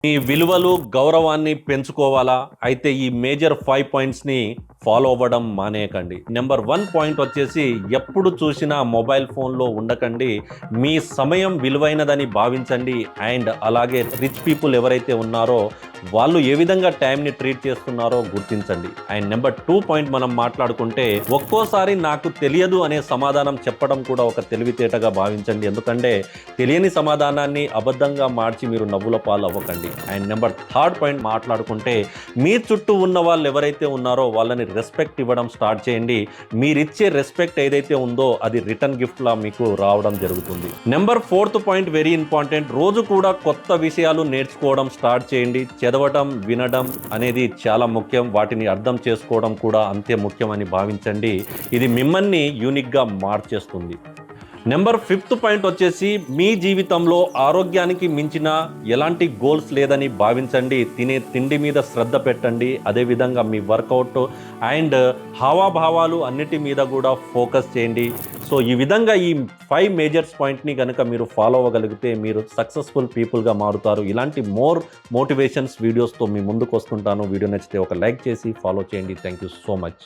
మీ విలువలు, గౌరవాన్ని పెంచుకోవాలా? అయితే ఈ మేజర్ 5 పాయింట్స్‌ని ఫాలో అవ్వడం మానేయకండి. నంబర్ 1 పాయింట్ వచ్చేసి ఎప్పుడు చూసినా మొబైల్ ఫోన్‌లో ఉండకండి. మీ సమయం విలువైనదని భావించండి. అండ్ అలాగే రిచ్ పీపుల్ ఎవరైతే ఉన్నారో వాళ్ళు ఏ విధంగా టైంని ట్రీట్ చేస్తున్నారో గుర్తించండి. అండ్ నంబర్ 2 పాయింట్ మనం మాట్లాడుకుంటే ఒక్కోసారి నాకు తెలియదు అనే సమాధానం చెప్పడం కూడా ఒక తెలివితేటగా భావించండి. ఎందుకంటే తెలియని సమాధానాన్ని అబద్ధంగా మార్చి మీరు నవ్వుల పాలు అవ్వకండి. అండ్ నెంబర్ 3 పాయింట్ మాట్లాడుకుంటే మీ చుట్టూ ఉన్న వాళ్ళు ఎవరైతే ఉన్నారో వాళ్ళని రెస్పెక్ట్ ఇవ్వడం స్టార్ట్ చేయండి. మీరిచ్చే రెస్పెక్ట్ ఏదైతే ఉందో అది రిటర్న్ గిఫ్ట్లా మీకు రావడం జరుగుతుంది. Number 4th point very important. రోజు కూడా కొత్త విషయాలు నేర్చుకోవడం స్టార్ట్ చేయండి. చదవటం, వినడం అనేది చాలా ముఖ్యం. వాటిని అర్థం చేసుకోవడం కూడా అంతే ముఖ్యమని భావించండి. ఇది మిమ్మల్ని యూనిక్గా మార్చేస్తుంది. నెంబర్ 5th పాయింట్ వచ్చేసి మీ జీవితంలో ఆరోగ్యానికి మించిన ఎలాంటి గోల్స్ లేదని భావించండి. తినే తిండి మీద శ్రద్ధ పెట్టండి. అదేవిధంగా మీ వర్కౌట్ అండ్ హావాభావాలు అన్నిటి మీద కూడా ఫోకస్ చేయండి. సో ఈ విధంగా ఈ 5 మేజర్స్ పాయింట్ని కనుక మీరు ఫాలో అవ్వగలిగితే మీరు సక్సెస్ఫుల్ పీపుల్గా మారుతారు. ఇలాంటి మోర్ మోటివేషన్స్ వీడియోస్తో మీ ముందుకు వస్తుంటాను. వీడియో నచ్చితే ఒక లైక్ చేసి ఫాలో చేయండి. Thank you so much.